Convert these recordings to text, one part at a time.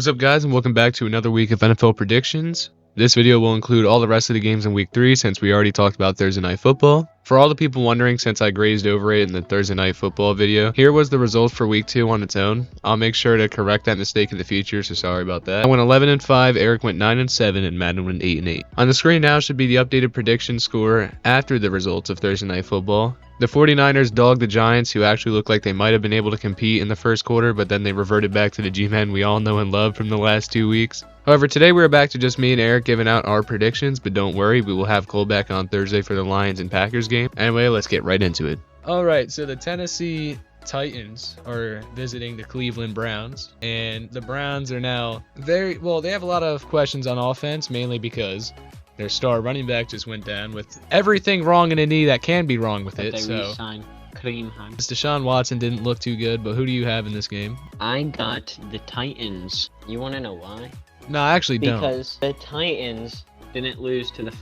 What's up, guys, and welcome back to another week of NFL predictions. This video will include all the rest of the games in week 3 since we already talked about Thursday Night Football. For all the people wondering, since I grazed over it in the Thursday Night Football video, here was the results for week 2 on its own. I'll make sure to correct that mistake in the future, so sorry about that. I went 11-5, Eric went 9-7, and Madden went 8-8. On the screen now should be the updated prediction score after the results of Thursday Night Football. The 49ers dogged the Giants, who actually looked like they might have been able to compete in the first quarter, but then they reverted back to the G-Men we all know and love from the last 2 weeks. However, today we're back to just me and Eric giving out our predictions, but don't worry, we will have Cole back on Thursday for the Lions and Packers game. Anyway, let's get right into it. Alright, so the Tennessee Titans are visiting the Cleveland Browns, and the Browns are now they have a lot of questions on offense, mainly because their star running back just went down with everything wrong in a knee that can be wrong with it. They re-signed Kareem Hunt. Deshaun Watson didn't look too good, but who do you have in this game? I got the Titans. You want to know why? No, I actually don't. Because the Titans didn't lose to the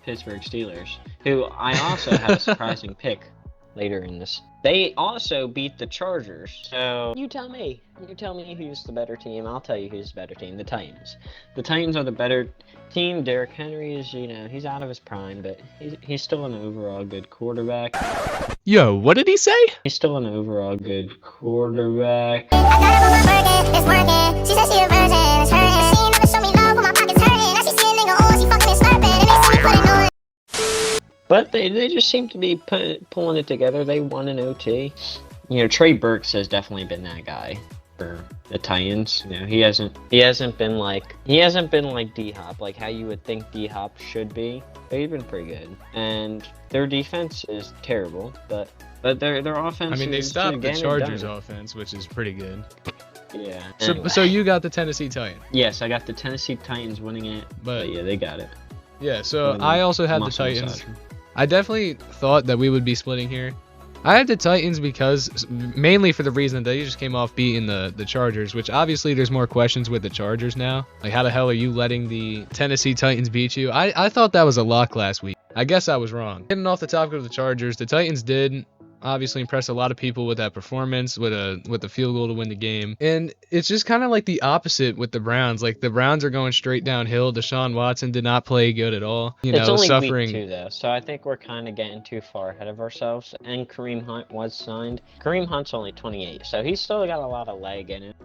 Pittsburgh Steelers, who I also have a surprising pick later in this. They also beat the Chargers. So you tell me. You tell me who's the better team. I'll tell you who's the better team. The Titans. The Titans are the better team. Derrick Henry is, he's out of his prime, but he's still an overall good quarterback. Yo, what did he say? He's still an overall good quarterback. But they just seem to be pulling it together. They won an OT. Trey Burks has definitely been that guy for the Titans. He hasn't been like D-Hop, like how you would think D-Hop should be. But he's been pretty good. And their defense is terrible, but their offense. I mean, they stopped the Chargers offense, which is pretty good. Yeah. So you got the Tennessee Titans. Yes, I got the Tennessee Titans winning it. But yeah, they got it. Yeah. So I also had the Titans. I definitely thought that we would be splitting here. I had the Titans because, mainly for the reason that they just came off beating the Chargers, which obviously there's more questions with the Chargers now. Like, how the hell are you letting the Tennessee Titans beat you? I thought that was a lock last week. I guess I was wrong. Getting off the topic of the Chargers, the Titans did obviously impress a lot of people with that performance, with the field goal to win the game. And it's just kind of like the opposite with the Browns. Like, the Browns are going straight downhill. Deshaun Watson did not play good at all. It's only suffering. Week 2 though, so I think we're kind of getting too far ahead of ourselves. And Kareem Hunt was signed. Kareem Hunt's only 28, so he's still got a lot of leg in it.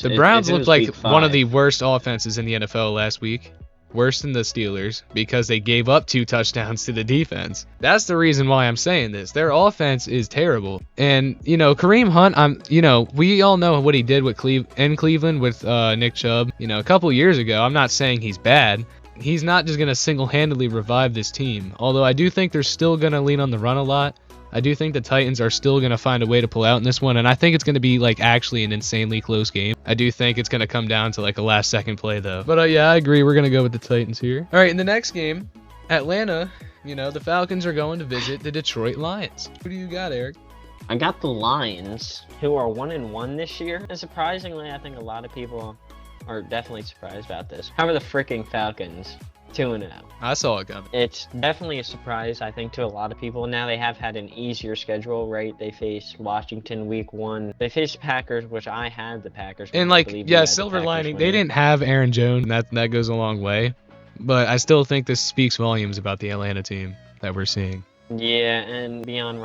The Browns looked like one of the worst offenses in the NFL last week. Worse than the Steelers, because they gave up 2 touchdowns to the defense. That's the reason why I'm saying this. Their offense is terrible. And, Kareem Hunt, we all know what he did with Cleveland with Nick Chubb. A couple years ago. I'm not saying he's bad. He's not just going to single-handedly revive this team. Although I do think they're still going to lean on the run a lot. I do think the Titans are still going to find a way to pull out in this one, and I think it's going to be, actually an insanely close game. I do think it's going to come down to, a last-second play, though. But, yeah, I agree. We're going to go with the Titans here. All right, in the next game, Atlanta, the Falcons are going to visit the Detroit Lions. Who do you got, Eric? I got the Lions, who are 1-1 this year. And surprisingly, I think a lot of people are definitely surprised about this. How are the freaking Falcons 2-0? I saw it coming. It's definitely a surprise, I think, to a lot of people. Now they have had an easier schedule, right? They face Washington week 1. They face Packers, which I had the Packers. And silver lining, they didn't have Aaron Jones, and that goes a long way. But I still think this speaks volumes about the Atlanta team that we're seeing. Yeah, and Bijan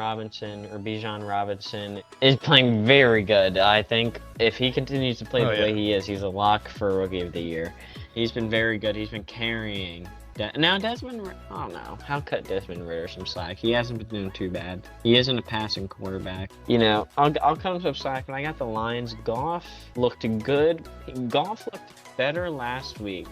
Robinson is playing very good. I think if he continues to play the way he is, he's a lock for Rookie of the Year. He's been very good. He's been carrying. Now, Desmond, I don't know. How cut Desmond Ritter some slack? He hasn't been doing too bad. He isn't a passing quarterback. I'll come some slack, but I got the Lions. Goff looked good. Goff looked better last week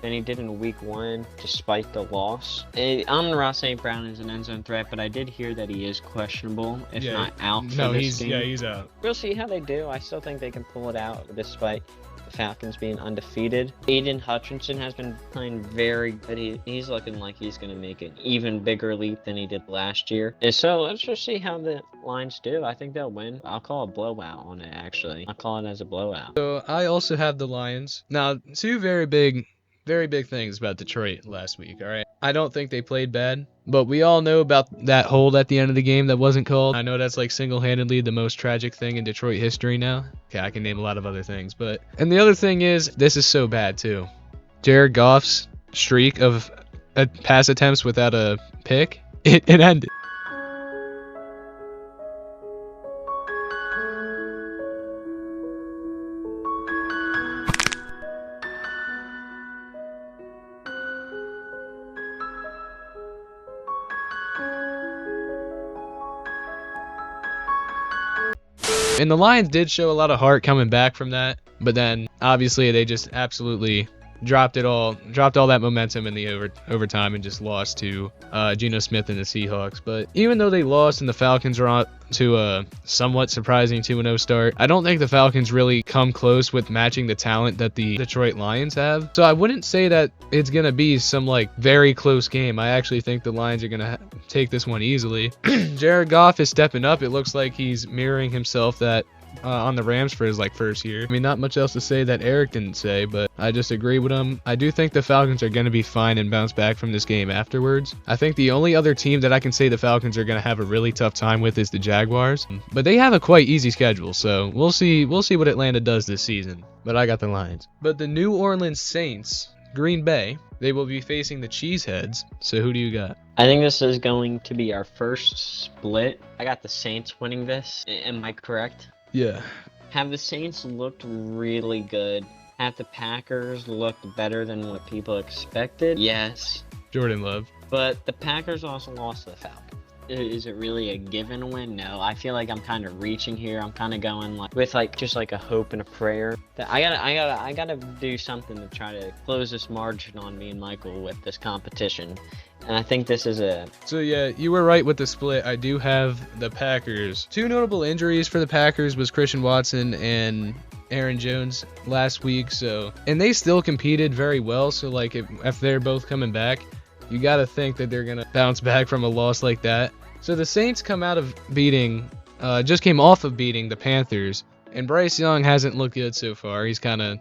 than he did in week 1, despite the loss. Amon-Ra St. Brown is an end zone threat, but I did hear that he is questionable, if not out for this game. Yeah, he's out. We'll see how they do. I still think they can pull it out, despite the Falcons being undefeated. Aiden Hutchinson has been playing very good. He's looking like he's going to make an even bigger leap than he did last year. And so let's just see how the Lions do. I think they'll win. I'll call a blowout on it, actually. I'll call it as a blowout. So I also have the Lions. Now, 2 very big very big things about Detroit last week, all right? I don't think they played bad, but we all know about that hold at the end of the game that wasn't called. I know that's like single-handedly the most tragic thing in Detroit history now. Okay, I can name a lot of other things, but... And the other thing is, this is so bad too. Jared Goff's streak of pass attempts without a pick, it ended. And the Lions did show a lot of heart coming back from that, but then obviously they just absolutely dropped all that momentum in the overtime and just lost to Geno Smith and the Seahawks. But even though they lost and the Falcons are on to a somewhat surprising 2-0 start, I don't think the Falcons really come close with matching the talent that the Detroit Lions have. So I wouldn't say that it's gonna be some like very close game. I actually think the Lions are gonna take this one easily. Jared Goff is stepping up. It looks like he's mirroring himself that on the Rams for his first year. I mean, not much else to say that Eric didn't say, but I just agree with him. I do think the Falcons are going to be fine and bounce back from this game afterwards. I think the only other team that I can say the Falcons are going to have a really tough time with is the Jaguars, but they have a quite easy schedule, so we'll see what Atlanta does this season. But I got the Lions. But the New Orleans Saints, Green Bay, they will be facing the Cheeseheads. So who do you got? I think this is going to be our first split. I got the Saints winning this. Am I correct? Yeah. Have the Saints looked really good? Have the Packers looked better than what people expected? Yes. Jordan Love. But the Packers also lost to the Falcons. Is it really a given win? No. I feel like I'm kind of reaching here. I'm kind of going with just a hope and a prayer. That I gotta do something to try to close this margin on me and Michael with this competition. And I think this is a... So yeah, you were right with the split. I do have the Packers. Two notable injuries for the Packers was Christian Watson and Aaron Jones last week. And they still competed very well. So if they're both coming back, you got to think that they're going to bounce back from a loss like that. So the Saints came off of beating the Panthers. And Bryce Young hasn't looked good so far. He's kind of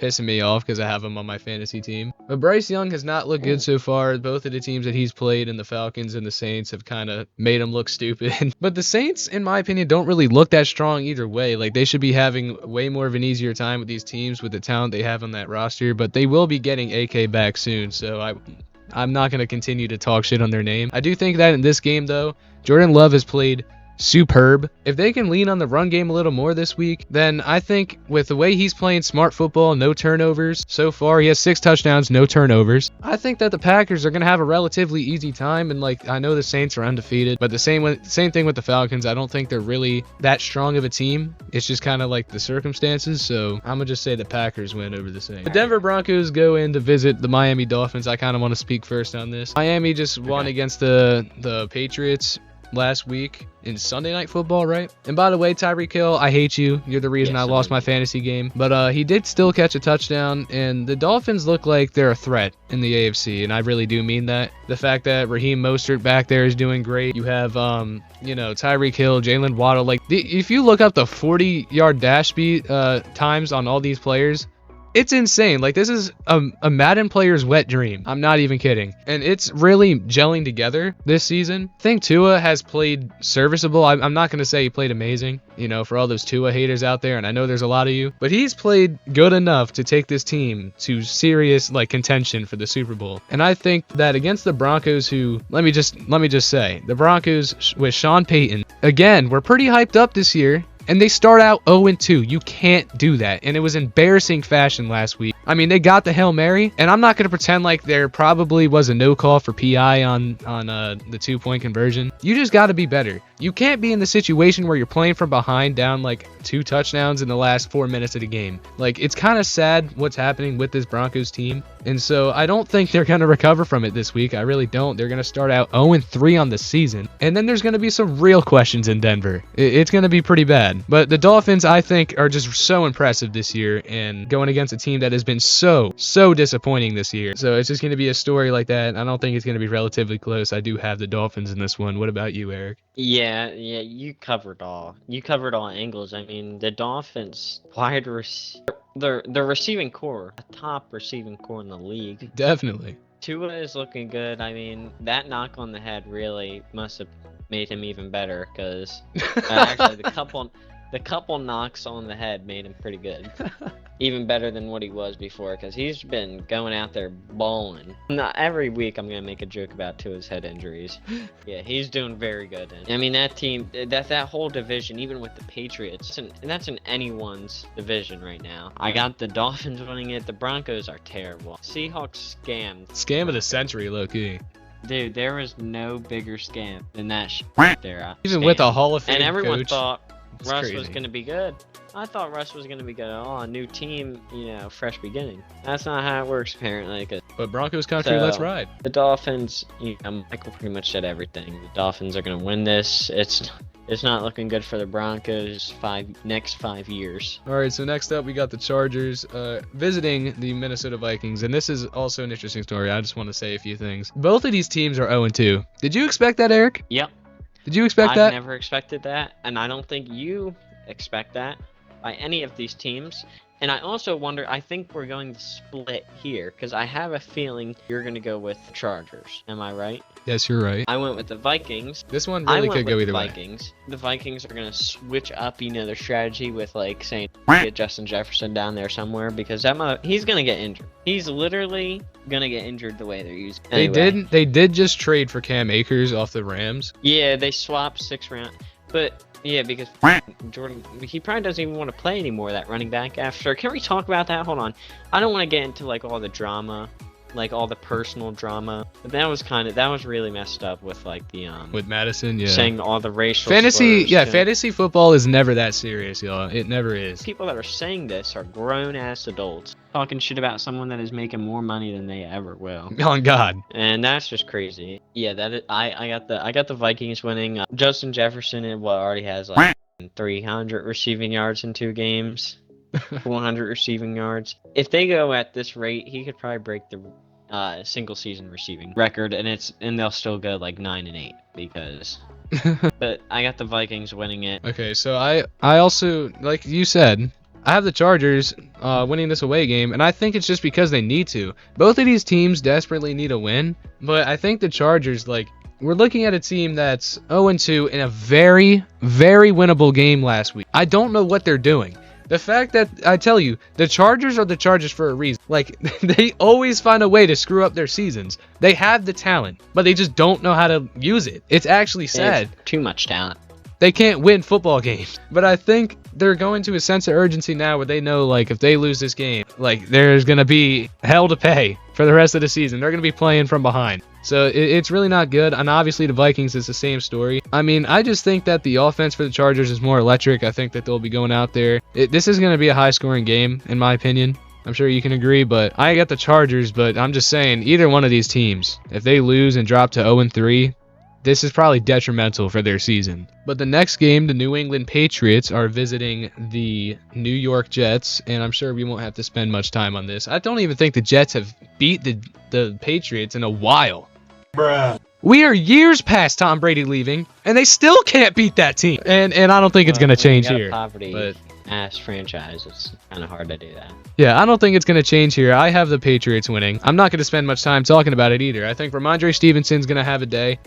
pissing me off because I have him on my fantasy team. But Bryce Young has not looked good so far. Both of the teams that he's played in the Falcons and the Saints have kind of made him look stupid. But the Saints, in my opinion, don't really look that strong either way. They should be having way more of an easier time with these teams with the talent they have on that roster. But they will be getting AK back soon, so I'm not going to continue to talk shit on their name. I do think that in this game, though, Jordan Love has played superb. If they can lean on the run game a little more this week, then I think with the way he's playing smart football, no turnovers so far, he has 6 touchdowns, no turnovers. I think that the Packers are going to have a relatively easy time, and I know the Saints are undefeated, but the same thing with the Falcons. I don't think they're really that strong of a team. It's just kind of the circumstances, so I'm going to just say the Packers win over the Saints. The Denver Broncos go in to visit the Miami Dolphins. I kind of want to speak first on this. Miami just won against the Patriots last week in Sunday Night Football, right? And by the way, Tyreek Hill, I hate you. You're the reason I lost my fantasy game. But he did still catch a touchdown, and the Dolphins look like they're a threat in the AFC, and I really do mean that. The fact that Raheem Mostert back there is doing great. You have, Tyreek Hill, Jalen Waddle. If you look up the 40-yard dash speed times on all these players, it's insane. This is a Madden player's wet dream. I'm not even kidding. And it's really gelling together this season. I think Tua has played serviceable. I'm not going to say he played amazing, for all those Tua haters out there, and I know there's a lot of you. But he's played good enough to take this team to serious, contention for the Super Bowl. And I think that against the Broncos, who, let me just say, the Broncos with Sean Payton, again, we're pretty hyped up this year. And they start out 0-2. You can't do that. And it was embarrassing fashion last week. I mean, they got the Hail Mary, and I'm not going to pretend like there probably was a no call for PI on the 2-point conversion. You just got to be better. You can't be in the situation where you're playing from behind down 2 touchdowns in the last 4 minutes of the game. It's kind of sad what's happening with this Broncos team. And so I don't think they're going to recover from it this week. I really don't. They're going to start out 0-3 on the season. And then there's going to be some real questions in Denver. It's going to be pretty bad. But the Dolphins, I think, are just so impressive this year and going against a team that has been so disappointing this year. So it's just going to be a story like that. I don't think it's going to be relatively close. I do have the Dolphins in this one. What about you, Eric? Yeah, you covered all. You covered all angles. I mean, the Dolphins wide receiver the receiving core, a top receiving core in the league. Definitely. Tua is looking good. I mean, that knock on the head really must have made him even better, because actually the couple knocks on the head made him pretty good. Even better than what he was before, because he's been going out there balling. Not every week I'm gonna make a joke about Tua's head injuries. Yeah, he's doing very good. And I mean, that team, that whole division, even with the Patriots, and that's in anyone's division right now. I got the Dolphins winning it. The Broncos are terrible. Seahawks scammed. Scam of the century, low key. Dude, there was no bigger scam than that shit there. Even with a Hall of Fame and everyone coach, thought it's Russ crazy. was gonna be good. I thought Russ was gonna be good. Oh, a new team, fresh beginning. That's not how it works apparently. But Broncos country, let's ride. The Dolphins, Michael pretty much said everything. The Dolphins are gonna win this. It's not looking good for the Broncos next 5 years. All right, so next up we got the Chargers visiting the Minnesota Vikings, and this is also an interesting story. I just want to say a few things. Both of these teams are 0-2. Did you expect that, Eric? Yep. Did you expect that? I've never expected that, and I don't think you expect that by any of these teams. And I also wonder, I think we're going to split here, because I have a feeling you're going to go with the Chargers. Am I right? Yes, you're right. I went with the Vikings. This one really could go either way. The Vikings are going to switch up, their strategy with, saying, get Justin Jefferson down there somewhere, because he's going to get injured. He's literally going to get injured the way they're using. Anyway. They did just trade for Cam Akers off the Rams. Yeah, they swapped 6 rounds. But yeah, because Jordan, he probably doesn't even want to play anymore, that running back after. Can we talk about that? Hold on. I don't want to get into all the drama, all the personal drama. But that was really messed up with with Madison, yeah. Saying all the racial fantasy, slurs, fantasy football is never that serious, y'all. It never is. People that are saying this are grown ass adults talking shit about someone that is making more money than they ever will. On God. And that's just crazy. Yeah, I got the Vikings winning. Justin Jefferson already has 300 receiving yards in 2 games. 400 receiving yards. If they go at this rate, he could probably break the single season receiving record, and they'll still go 9-8 because. But I got the Vikings winning it. Okay, so I also, like you said, I have the Chargers winning this away game, and I think it's just because they need to. Both of these teams desperately need a win, but I think the Chargers, we're looking at a team that's 0-2 in a very, very winnable game last week. I don't know what they're doing. The fact that, I tell you, the Chargers are the Chargers for a reason. They always find a way to screw up their seasons. They have the talent, but they just don't know how to use it. It's actually sad. Too much talent. They can't win football games. But I think they're going to a sense of urgency now where they know, if they lose this game, there's going to be hell to pay for the rest of the season. They're going to be playing from behind. So it's really not good. And obviously the Vikings is the same story. I mean, I just think that the offense for the Chargers is more electric. I think that they'll be going out there. This is going to be a high-scoring game, in my opinion. I'm sure you can agree, but I got the Chargers, but I'm just saying, either one of these teams, if they lose and drop to 0-3, this is probably detrimental for their season. But the next game, the New England Patriots are visiting the New York Jets, and I'm sure we won't have to spend much time on this. I don't even think the Jets have beat the Patriots in a while. Bruh. We are years past Tom Brady leaving, and they still can't beat that team. And I don't think it's going to change here. But ass franchise, it's kind of hard to do that. Yeah, I don't think it's going to change here. I have the Patriots winning. I'm not going to spend much time talking about it either. I think Ramondre Stevenson's going to have a day.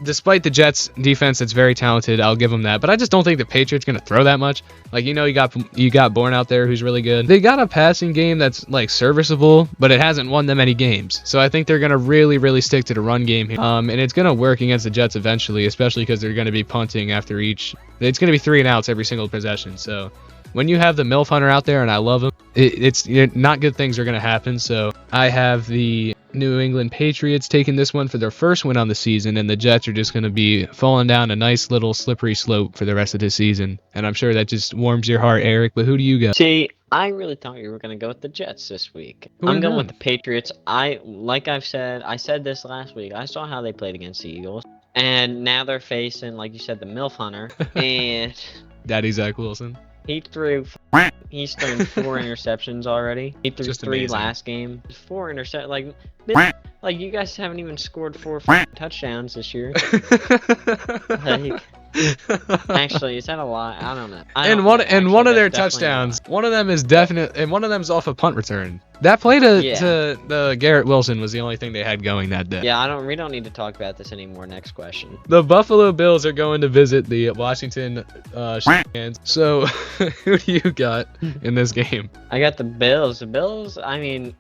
Despite the Jets defense that's very talented, I'll give them that. But I just don't think the Patriots going to throw that much. You got Bourne out there who's really good. They got a passing game that's serviceable, but it hasn't won them any games. So I think they're going to really, really stick to the run game here. And it's going to work against the Jets eventually, especially because they're going to be punting after each. It's going to be 3 and outs every single possession. So when you have the MILF Hunter out there, and I love him, it's not good things are going to happen. So I have the New England Patriots taking this one for their first win on the season, and the Jets are just going to be falling down a nice little slippery slope for the rest of the season. And I'm sure that just warms your heart, Eric, but who do you got? See, I really thought you were going to go with the Jets this week. I'm going with the Patriots. I said this last week. I saw how they played against the Eagles, and now they're facing, like you said, the MILF Hunter, and Daddy Zach Wilson. He's thrown 4 interceptions already. He threw Just 3 amazing. last game. 4 interceptions. You guys haven't even scored 4 touchdowns this year. Actually, is that a lie? I don't know. And one of their touchdowns, one of them is definite, and one of them's off a punt return. That play to the Garrett Wilson was the only thing they had going that day. Yeah, we don't need to talk about this anymore. Next question. The Buffalo Bills are going to visit the Washington Redskins. So, who do you got in this game? I got the Bills. The Bills, I mean,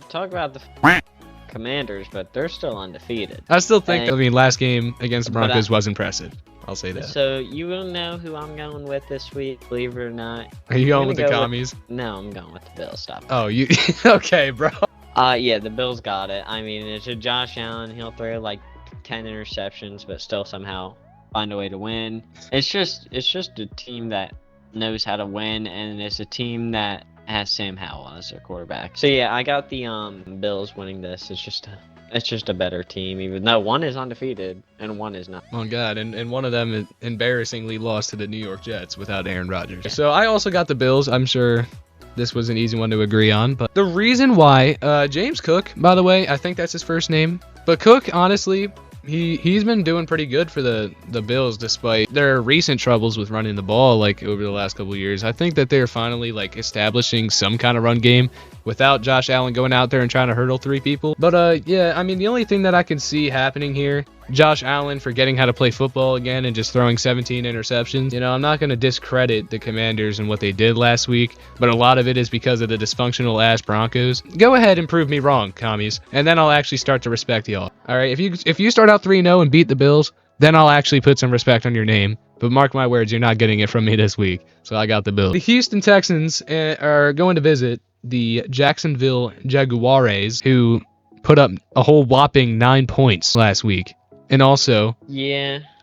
talk about the Commanders, but they're still undefeated. I still think, last game against the Broncos was impressive. I'll say that. So you will know who I'm going with this week, believe it or not. Are you going with the commies? No, I'm going with the Bills. Stop. Oh, you okay, bro? Yeah, the Bills got it. I mean, it's a Josh Allen. He'll throw like 10 interceptions, but still somehow find a way to win. It's just a team that knows how to win, and it's a team that has Sam Howell as their quarterback. So yeah, I got the Bills winning this. It's just a better team, even though one is undefeated and one is not. Oh god, and one of them embarrassingly lost to the New York Jets without Aaron Rodgers. Yeah. So I also got the Bills. I'm sure this was an easy one to agree on, but the reason why James Cook, by the way, I think that's his first name, but Cook, honestly, he's been doing pretty good for the Bills despite their recent troubles with running the ball like over the last couple of years. I think that they're finally like establishing some kind of run game without Josh Allen going out there and trying to hurdle 3 people. But yeah, I mean, the only thing that I can see happening here, Josh Allen forgetting how to play football again and just throwing 17 interceptions. You know, I'm not going to discredit the Commanders and what they did last week, but a lot of it is because of the dysfunctional ass Broncos. Go ahead and prove me wrong, commies, and then I'll actually start to respect y'all. All right, if you start out 3-0 and beat the Bills, then I'll actually put some respect on your name. But mark my words, you're not getting it from me this week. So I got the Bills. The Houston Texans are going to visit the Jacksonville Jaguares, who put up a whole whopping 9 points last week. And also,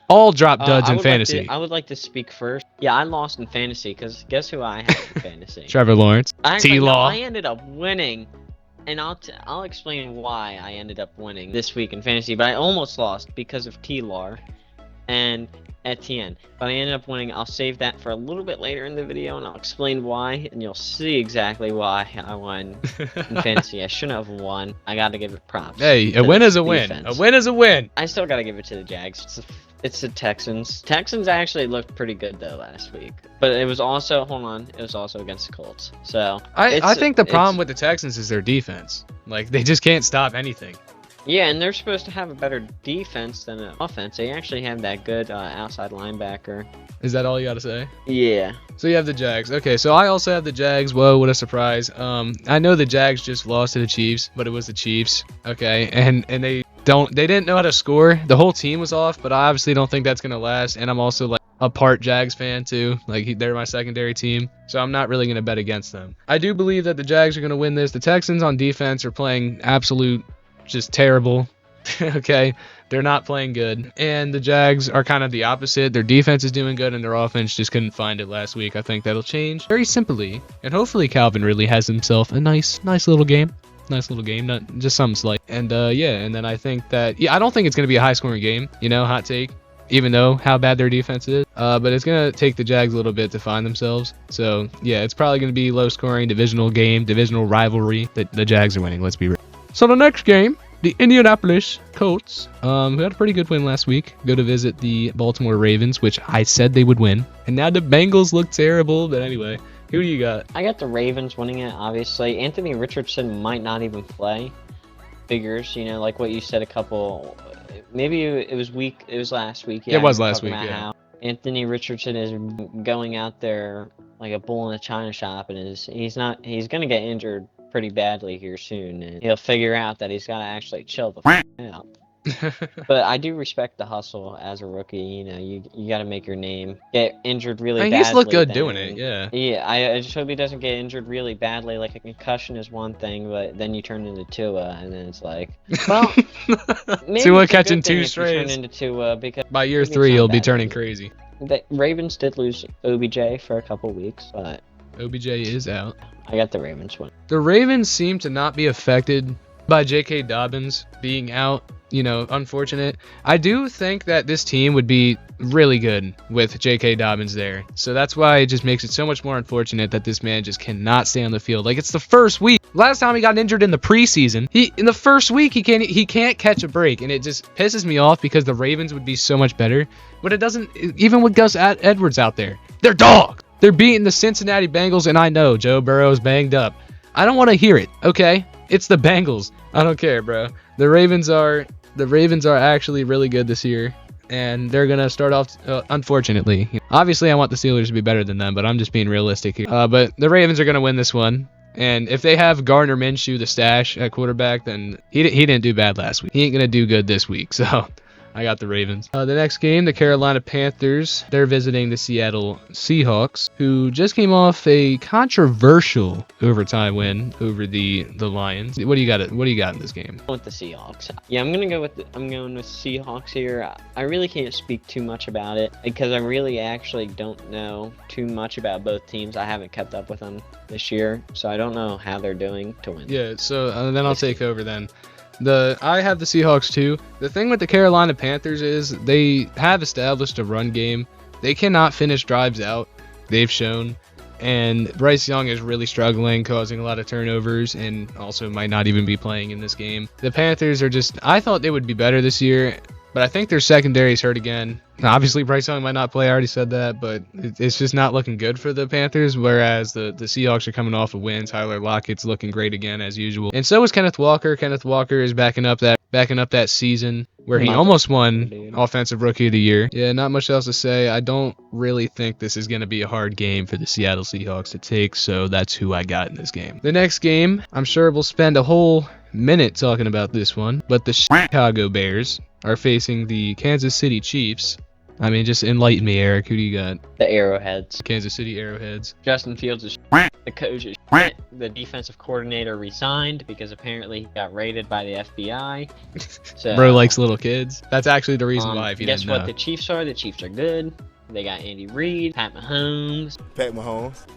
all drop duds in fantasy. I would like to speak first. Yeah, I lost in fantasy because guess who I had in fantasy? Trevor Lawrence. T-Law. I ended up winning. And I'll explain why I ended up winning this week in fantasy, but I almost lost because of T-Law and Etienne. But I ended up winning. I'll save that for a little bit later in the video, and I'll explain why, and you'll see exactly why I won in fantasy. I shouldn't have won. I got to give it props. Hey, a win is a win. A win is a win. I still got to give it to the Jags. It's the Texans. Texans actually looked pretty good though last week, but it was also it was also against the Colts. So I think the problem with the Texans is their defense. Like they just can't stop anything. Yeah, and they're supposed to have a better defense than an offense. They actually have that good outside linebacker. Is that all you got to say? Yeah. So you have the Jags. Okay, so I also have the Jags. Whoa, what a surprise. I know the Jags just lost to the Chiefs, but it was the Chiefs. Okay, and they didn't know how to score. The whole team was off, but I obviously don't think that's going to last. And I'm also like a part Jags fan too. Like they're my secondary team, so I'm not really going to bet against them. I do believe that the Jags are going to win this. The Texans on defense are playing absolute just terrible. Okay, they're not playing good, and the Jags are kind of the opposite. Their defense is doing good and their offense just couldn't find it last week. I think that'll change very simply, and hopefully Calvin really has himself a nice little game, not just something slight. And yeah, and then I think that I don't think it's going to be a high scoring game, hot take, even though how bad their defense is, but it's going to take the Jags a little bit to find themselves. So yeah, it's probably going to be low scoring divisional game, divisional rivalry that the Jags are winning. Let's be real. So the next game, the Indianapolis Colts, who had a pretty good win last week, go to visit the Baltimore Ravens, which I said they would win. And now the Bengals look terrible, but anyway, who do you got? I got the Ravens winning it, obviously. Anthony Richardson might not even play. Figures, like what you said maybe it was last week. Yeah, it was last week, yeah. How Anthony Richardson is going out there like a bull in a china shop, and he's going to get injured pretty badly here soon, and he'll figure out that he's got to actually chill the out. But I do respect the hustle as a rookie. You got to make your name. Get injured really badly. He's looked good doing it, yeah. Yeah, I just hope he doesn't get injured really badly. Like a concussion is one thing, but then you turn into Tua, and then it's like, well, maybe Tua catching 2 strays. Turn into Tua because by year 3 he'll be turning crazy. The Ravens did lose OBJ for a couple weeks, but OBJ is out. I got the Ravens win. The Ravens seem to not be affected by J.K. Dobbins being out, you know, unfortunate. I do think that this team would be really good with J.K. Dobbins there. So that's why it just makes it so much more unfortunate that this man just cannot stay on the field. Like, it's the first week. Last time he got injured in the preseason, in the first week he can't catch a break, and it just pisses me off because the Ravens would be so much better. But it doesn't. Even with Gus Edwards out there, they're dogs. They're beating the Cincinnati Bengals, and I know Joe Burrow's banged up. I don't want to hear it. Okay, it's the Bengals. I don't care, bro. The Ravens are actually really good this year, and they're gonna start off. Unfortunately, obviously, I want the Steelers to be better than them, but I'm just being realistic here. But the Ravens are gonna win this one. And if they have Gardner Minshew, the stash at quarterback, then he didn't do bad last week. He ain't going to do good this week. So I got the Ravens. The next game, the Carolina Panthers. They're visiting the Seattle Seahawks, who just came off a controversial overtime win over the Lions. What do you got in this game? With the Seahawks. Yeah, I'm going with Seahawks here. I really can't speak too much about it because I really actually don't know too much about both teams. I haven't kept up with them this year, so I don't know how they're doing to win. Yeah, so then I'll take over then. I have the Seahawks too. The thing with the Carolina Panthers is they have established a run game. They cannot finish drives out. They've shown. And Bryce Young is really struggling, causing a lot of turnovers, and also might not even be playing in this game. The Panthers are just, I thought they would be better this year, but I think their secondary is hurt again. Now, obviously, Bryce Young might not play. I already said that, but it's just not looking good for the Panthers, whereas the Seahawks are coming off a win. Tyler Lockett's looking great again, as usual. And so is Kenneth Walker. Kenneth Walker is backing up that season where he almost won Offensive Rookie of the Year. Yeah, not much else to say. I don't really think this is going to be a hard game for the Seattle Seahawks to take, so that's who I got in this game. The next game, I'm sure we'll spend a whole minute talking about this one, but the Chicago Bears are facing the Kansas City Chiefs. I mean, just enlighten me, Eric. Who do you got? The Arrowheads. Kansas City Arrowheads. Justin Fields is the coach is the defensive coordinator resigned because apparently he got raided by the FBI. So, bro likes little kids. That's actually the reason why, if you didn't know. Guess what the Chiefs are? The Chiefs are good. They got Andy Reid, Pat Mahomes.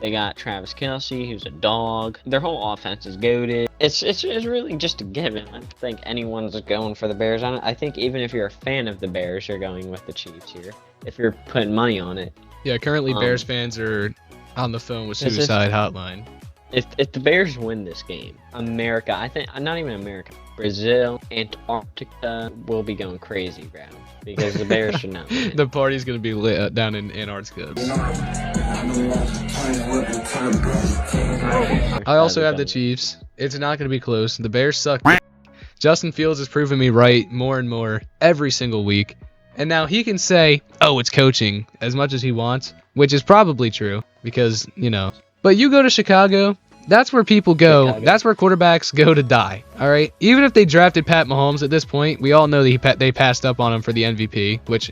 They got Travis Kelce, who's a dog. Their whole offense is goated. It's really just a given. I don't think anyone's going for the Bears on it. I think even if you're a fan of the Bears, you're going with the Chiefs here. If you're putting money on it. Yeah, currently Bears fans are on the phone with Suicide Hotline. If the Bears win this game, America, I think, not even America, Brazil, Antarctica will be going crazy, bro. Because the Bears should not win. The party's going to be lit down in Antarctica. I also have the Chiefs. It's not going to be close. The Bears suck. Justin Fields has proven me right more and more every single week. And now he can say, oh, it's coaching as much as he wants, which is probably true because, you know. But you go to Chicago, that's where people go. That's where quarterbacks go to die. All right. Even if they drafted Pat Mahomes at this point, we all know that they passed up on him for the MVP. Which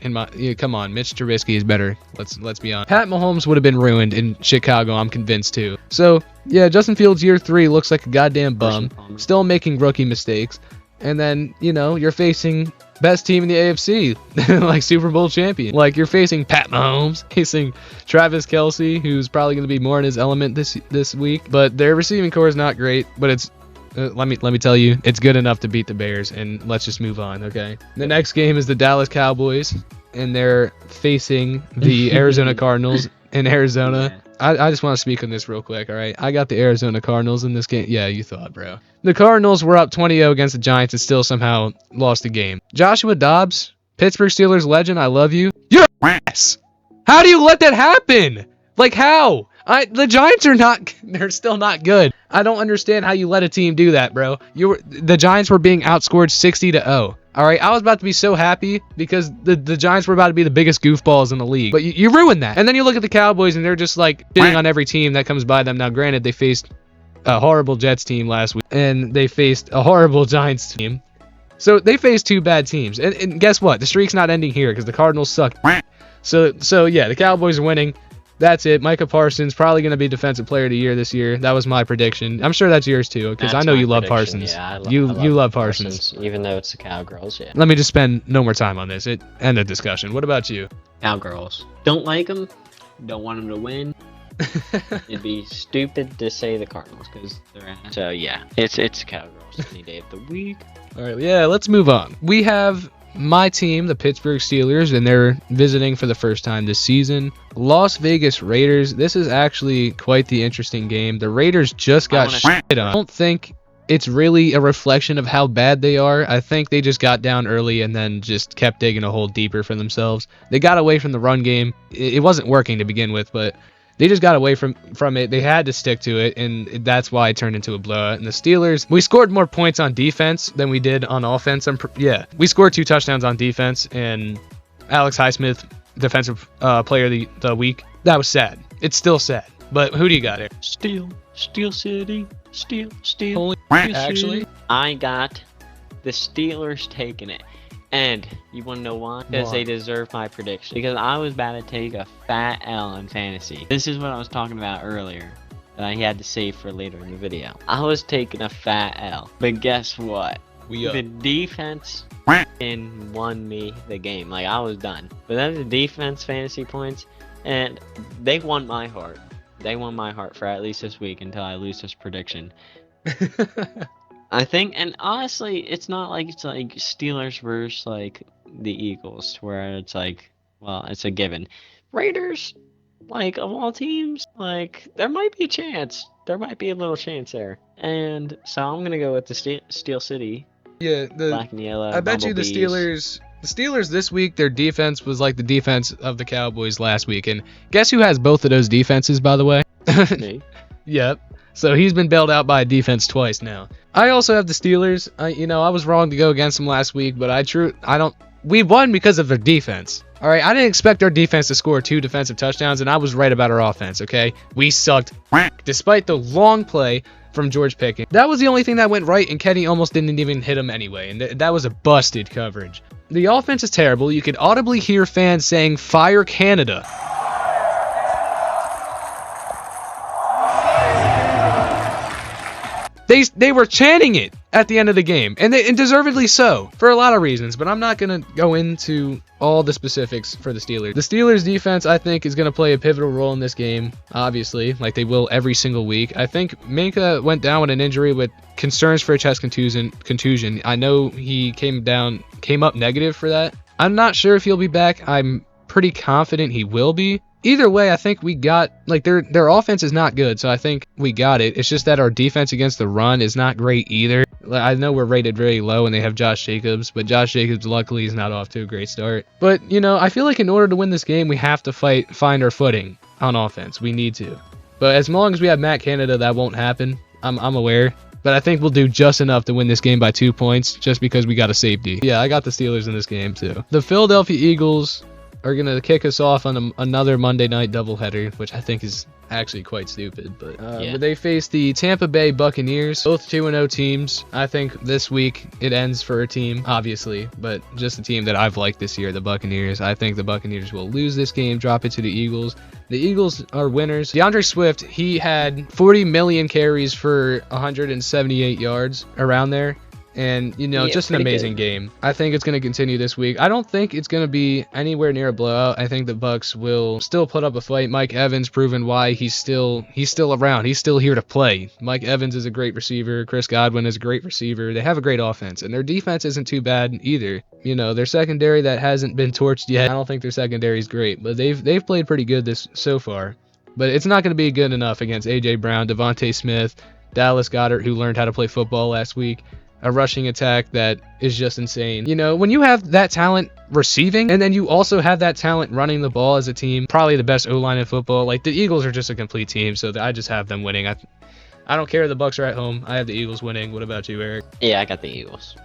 come on, Mitch Trubisky is better. Let's be honest. Pat Mahomes would have been ruined in Chicago. I'm convinced too. So yeah, Justin Fields year 3 looks like a goddamn bum. Still making rookie mistakes. And then you're facing best team in the AFC, like Super Bowl champion. Like you're facing Pat Mahomes, facing Travis Kelce, who's probably going to be more in his element this week. But their receiving core is not great, but it's let me tell you, it's good enough to beat the Bears. And let's just move on, okay? The next game is the Dallas Cowboys, and they're facing the Arizona Cardinals in Arizona. I just want to speak on this real quick, all right? I got the Arizona Cardinals in this game. Yeah, you thought, bro. The Cardinals were up 20-0 against the Giants and still somehow lost the game. Joshua Dobbs, Pittsburgh Steelers legend, I love you. You're an ass. How do you let that happen? Like, how? The Giants they're still not good. I don't understand how you let a team do that, bro. The Giants were being outscored 60-0. All right, I was about to be so happy because the Giants were about to be the biggest goofballs in the league. But you ruined that. And then you look at the Cowboys, and they're just like shitting on every team that comes by them. Now, granted, they faced a horrible Jets team last week, and they faced a horrible Giants team. So they faced 2 bad teams. And guess what? The streak's not ending here because the Cardinals suck. So yeah, the Cowboys are winning. That's it. Micah Parsons probably going to be Defensive Player of the Year this year. That was my prediction. I'm sure that's yours too, because I know you love Parsons. Yeah, you love Parsons, even though it's the Cowgirls. Yeah. Let me just spend no more time on this. End of discussion. What about you? Cowgirls. Don't like them. Don't want them to win. It'd be stupid to say the Cardinals because they're ass. So yeah, it's Cowgirls any day of the week. All right, yeah, let's move on. We have my team, the Pittsburgh Steelers, and they're visiting for the first time this season. Las Vegas Raiders. This is actually quite the interesting game. The Raiders just got shit on. I don't think it's really a reflection of how bad they are. I think they just got down early and then just kept digging a hole deeper for themselves. They got away from the run game. It wasn't working to begin with, but they just got away from it. They had to stick to it, and that's why it turned into a blowout. And the Steelers, we scored more points on defense than we did on offense. We scored 2 touchdowns on defense, and Alex Highsmith, defensive player of the week. That was sad. It's still sad. But who do you got here? Steel City. Holy actually, I got the Steelers taking it. And you want to know why? Because they deserve my prediction. Because I was about to take a fat L in fantasy. This is what I was talking about earlier that I had to save for later in the video. I was taking a fat L. But guess what? The defense won me the game. Like, I was done. But then the defense fantasy points, and they won my heart. They won my heart for at least this week until I lose this prediction. I think, and honestly, it's not like it's like Steelers versus like the Eagles, where it's like, well, it's a given. Raiders, like of all teams, like there might be a chance. There might be a little chance there, and so I'm gonna go with the Steel City. Yeah, black and yellow. I bet you the Steelers this week, their defense was like the defense of the Cowboys last week, and guess who has both of those defenses, by the way? Me. Yep. So he's been bailed out by a defense twice now. I also have the Steelers. I was wrong to go against them last week, but we won because of their defense. All right, I didn't expect our defense to score 2 defensive touchdowns, and I was right about our offense, okay? We sucked despite the long play from George Pickens. That was the only thing that went right, and Kenny almost didn't even hit him anyway, and that was a busted coverage. The offense is terrible. You could audibly hear fans saying, "Fire Canada." They were chanting it at the end of the game, and deservedly so, for a lot of reasons, but I'm not going to go into all the specifics for the Steelers. The Steelers defense, I think, is going to play a pivotal role in this game, obviously, like they will every single week. I think Minka went down with an injury with concerns for a chest contusion. I know he came up negative for that. I'm not sure if he'll be back. I'm pretty confident he will be. Either way, I think we got, like, their offense is not good, so I think we got it. It's just that our defense against the run is not great either. I know we're rated very low and they have Josh Jacobs, but Josh Jacobs, luckily, is not off to a great start. But, I feel like in order to win this game, we have to find our footing on offense. We need to. But as long as we have Matt Canada, that won't happen. I'm aware. But I think we'll do just enough to win this game by 2 points, just because we got a safety. Yeah, I got the Steelers in this game, too. The Philadelphia Eagles are going to kick us off on another Monday night doubleheader, which I think is actually quite stupid. But they face the Tampa Bay Buccaneers, both 2-0 teams. I think this week it ends for a team, obviously, but just a team that I've liked this year, the Buccaneers. I think the Buccaneers will lose this game, drop it to the Eagles. The Eagles are winners. DeAndre Swift, he had 40 million carries for 178 yards, around there. And, just an amazing game. I think it's going to continue this week. I don't think it's going to be anywhere near a blowout. I think the Bucs will still put up a fight. Mike Evans proven why he's still around. He's still here to play. Mike Evans is a great receiver. Chris Godwin is a great receiver. They have a great offense, and their defense isn't too bad either. Their secondary that hasn't been torched yet. I don't think their secondary is great, but they've played pretty good so far. But it's not going to be good enough against A.J. Brown, Devontae Smith, Dallas Goedert, who learned how to play football last week. A rushing attack that is just insane. When you have that talent receiving, and then you also have that talent running the ball as a team, probably the best O-line in football. Like, the Eagles are just a complete team, so I just have them winning. I don't care if the Bucs are at home. I have the Eagles winning. What about you, Eric? Yeah, I got the Eagles.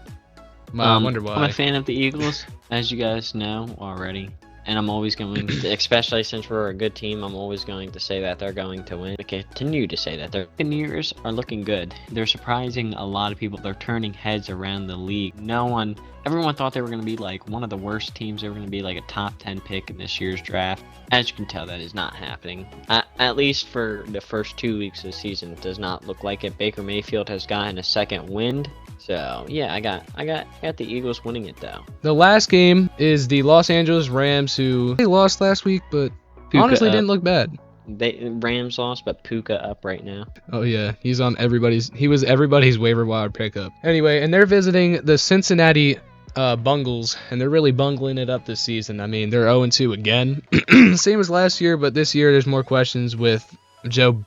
I wonder why. I'm a fan of the Eagles, as you guys know already. And I'm always going to, especially since we're a good team, I'm always going to say that they're going to win. I continue to say that their Buccaneers are looking good. They're surprising a lot of people. They're turning heads around the league. Everyone thought they were going to be like one of the worst teams. They were going to be like a top 10 pick in this year's draft. As you can tell, that is not happening. At least for the first 2 weeks of the season, it does not look like it. Baker Mayfield has gotten a second wind. So yeah, I got the Eagles winning it though. The last game is the Los Angeles Rams, who they lost last week, but honestly didn't look bad. Rams lost, but Puka up right now. Oh yeah, he was everybody's waiver wire pickup. Anyway, and they're visiting the Cincinnati Bungles, and they're really bungling it up this season. I mean, they're 0-2 again, same as last year, but this year there's more questions with Joe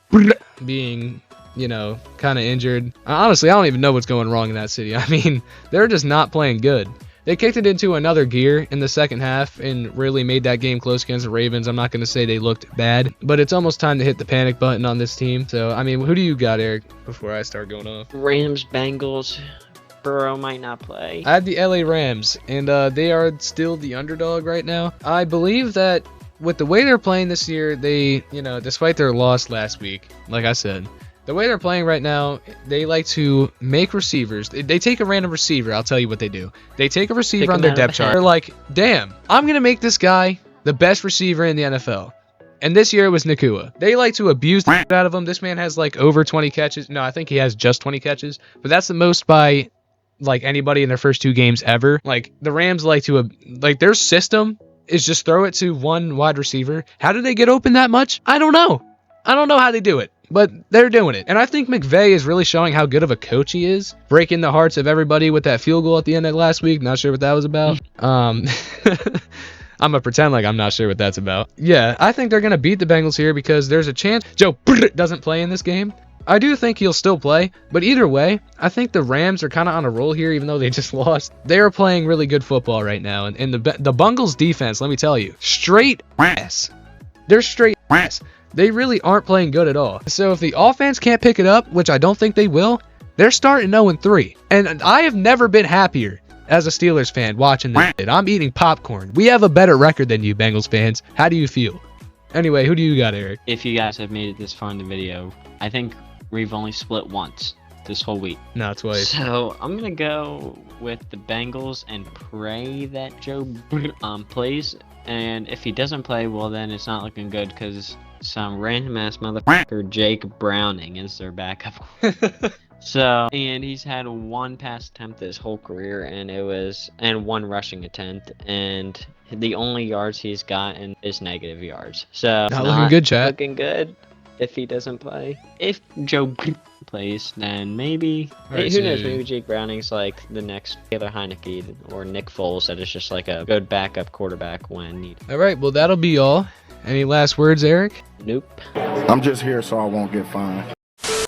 being, kind of injured. Honestly, I don't even know what's going wrong in that city. I mean, they're just not playing good. They kicked it into another gear in the second half and really made that game close against the Ravens. I'm not going to say they looked bad, but it's almost time to hit the panic button on this team. So, I mean, who do you got, Eric, before I start going off? Rams, Bengals. Burrow might not play. I had the LA Rams, and they are still the underdog right now. I believe that with the way they're playing this year, they, despite their loss last week, like I said, the way they're playing right now, they like to make receivers. They take a random receiver. I'll tell you what they do. They take a receiver on their depth chart. They're like, damn, I'm going to make this guy the best receiver in the NFL. And this year it was Nakua. They like to abuse the out of him. This man has like over 20 catches. No, I think he has just 20 catches. But that's the most by like anybody in their first 2 games ever. Like the Rams like to, like their system is just throw it to one wide receiver. How do they get open that much? I don't know. I don't know how they do it. But they're doing it. And I think McVay is really showing how good of a coach he is. Breaking the hearts of everybody with that field goal at the end of last week. Not sure what that was about. I'm going to pretend like I'm not sure what that's about. Yeah, I think they're going to beat the Bengals here because there's a chance Joe doesn't play in this game. I do think he'll still play. But either way, I think the Rams are kind of on a roll here even though they just lost. They are playing really good football right now. And the Bengals defense, let me tell you, straight ass. They're straight ass. They really aren't playing good at all. So if the offense can't pick it up, which I don't think they will, they're starting 0-3. And I have never been happier as a Steelers fan watching this. I'm eating popcorn. We have a better record than you, Bengals fans. How do you feel? Anyway, who do you got, Eric? If you guys have made it this far in the video, I think we've only split once this whole week. No, twice. So I'm going to go with the Bengals and pray that Joe plays. And if he doesn't play, well, then it's not looking good because some random ass motherfucker Jake Browning is their backup. So, and he's had 1 pass attempt his whole career, and 1 rushing attempt, and the only yards he's gotten is negative yards. So not looking good, chat. Looking good if he doesn't play. If Joe plays, then maybe who knows? Maybe Jake Browning's like the next Taylor Heineke or Nick Foles that is just like a good backup quarterback when needed. All right, well that'll be all. Any last words, Eric? Nope. I'm just here so I won't get fined.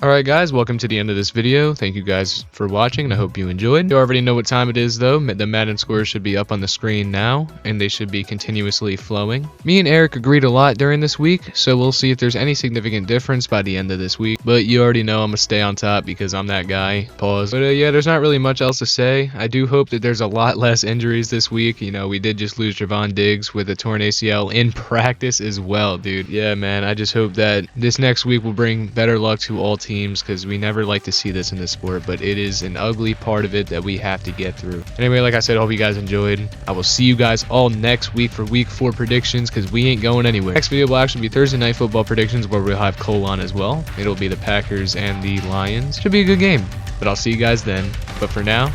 Alright guys, welcome to the end of this video. Thank you guys for watching and I hope you enjoyed. You already know what time it is though. The Madden scores should be up on the screen now and they should be continuously flowing. Me and Eric agreed a lot during this week, so we'll see if there's any significant difference by the end of this week. But you already know I'm gonna stay on top because I'm that guy. Pause. But yeah, there's not really much else to say. I do hope that there's a lot less injuries this week. We did just lose Javon Diggs with a torn ACL in practice as well, dude. Yeah, man, I just hope that this next week will bring better luck to all teams because we never like to see this in this sport, but it is an ugly part of it that we have to get through. Anyway, like I said, I hope you guys enjoyed. I will see you guys all next week for week 4 predictions because we ain't going anywhere. Next video will actually be Thursday night football predictions where we'll have Cole on as well. It'll be the Packers and the Lions. Should be a good game, but I'll see you guys then. But for now,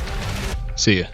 see ya.